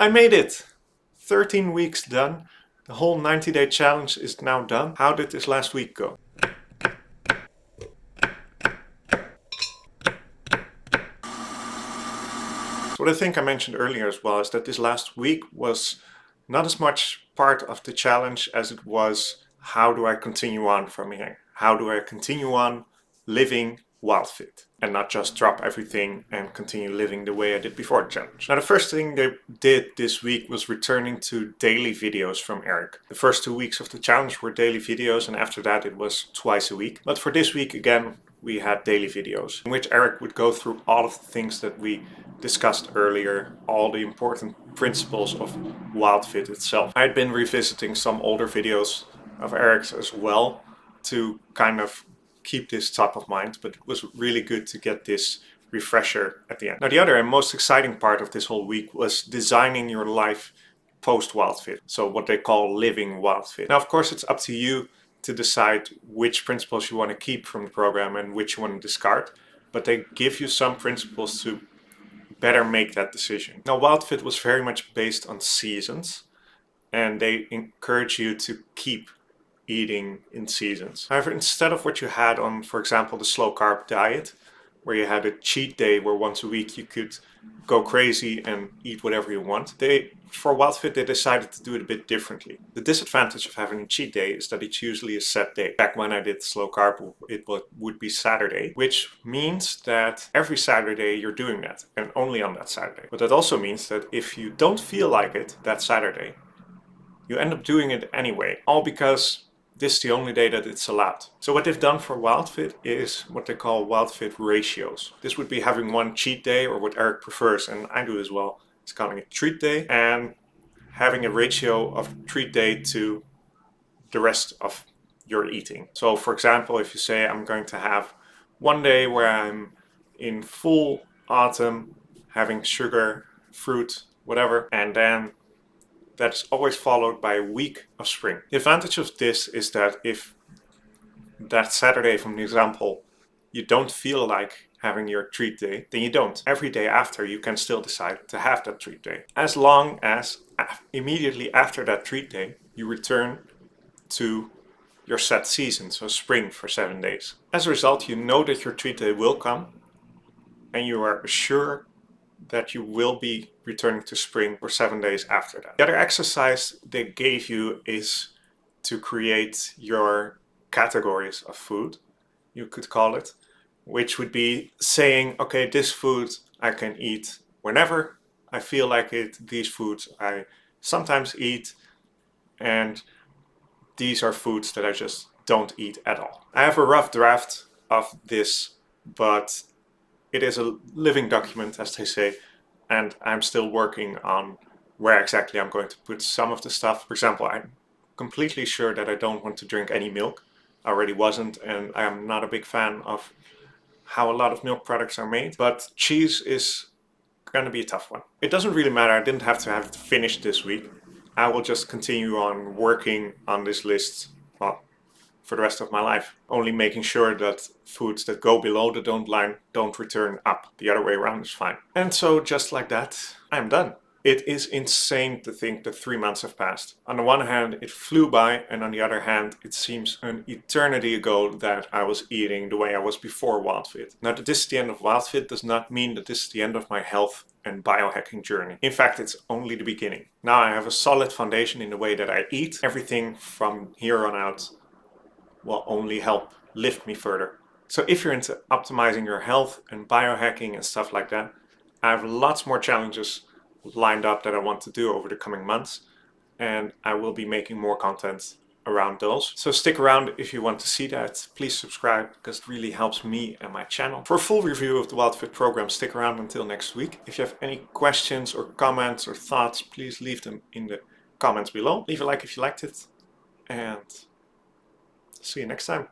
I made it! 13 weeks done. The whole 90-day challenge is now done. How did this last week go? So what I think I mentioned earlier as well is that this last week was not as much part of the challenge as it was how do I continue on from here? How do I continue on living WildFit and not just drop everything and continue living the way I did before the challenge? Now the first thing they did this week was returning to daily videos from Eric. The first 2 weeks of the challenge were daily videos, and after that it was twice a week. But for this week again we had daily videos in which Eric would go through all of the things that we discussed earlier, all the important principles of WildFit itself. I had been revisiting some older videos of Eric's as well to kind of keep this top of mind, but it was really good to get this refresher at the end. Now the other and most exciting part of this whole week was designing your life post WildFit, so what they call living WildFit. Now of course it's up to you to decide which principles you want to keep from the program and which you want to discard, but they give you some principles to better make that decision. Now WildFit was very much based on seasons, and they encourage you to keep eating in seasons. However, instead of what you had on, for example, the slow carb diet, where you had a cheat day where once a week you could go crazy and eat whatever you want, for WildFit they decided to do it a bit differently. The disadvantage of having a cheat day is that it's usually a set day. Back when I did slow carb, it would be Saturday, which means that every Saturday you're doing that, and only on that Saturday. But that also means that if you don't feel like it that Saturday, you end up doing it anyway, all because this is the only day that it's allowed. So what they've done for WildFit is what they call WildFit ratios. This would be having one cheat day, or what Eric prefers, and I do as well, it's calling it treat day, and having a ratio of treat day to the rest of your eating. So for example, if you say I'm going to have one day where I'm in full autumn, having sugar, fruit, whatever, and then that's always followed by a week of spring. The advantage of this is that if that Saturday, from the example, you don't feel like having your treat day, then you don't. Every day after you can still decide to have that treat day, as long as immediately after that treat day you return to your set season, so spring, for 7 days. As a result, you know that your treat day will come, and you are sure that you will be returning to spring for 7 days after that. The other exercise they gave you is to create your categories of food, you could call it, which would be saying, okay, this food I can eat whenever I feel like it, these foods I sometimes eat, and these are foods that I just don't eat at all. I have a rough draft of this, but it is a living document, as they say, and I'm still working on where exactly I'm going to put some of the stuff. For example, I'm completely sure that I don't want to drink any milk. I already wasn't, and I'm not a big fan of how a lot of milk products are made, but cheese is going to be a tough one. It doesn't really matter, I didn't have to have it finished this week. I will just continue on working on this list, well, for the rest of my life, only making sure that foods that go below the don't line don't return up. The other way around is fine. And so just like that, I'm done. It is insane to think that 3 months have passed. On the one hand, it flew by, and on the other hand, it seems an eternity ago that I was eating the way I was before WildFit. Now that this is the end of WildFit does not mean that this is the end of my health and biohacking journey. In fact, it's only the beginning. Now I have a solid foundation in the way that I eat. Everything from here on out will only help lift me further. So if you're into optimizing your health and biohacking and stuff like that, I have lots more challenges lined up that I want to do over the coming months, and I will be making more content around those. So stick around if you want to see that. Please subscribe, because it really helps me and my channel. For a full review of the WildFit program, stick around until next week. If you have any questions or comments or thoughts, please leave them in the comments below. Leave a like if you liked it, and see you next time.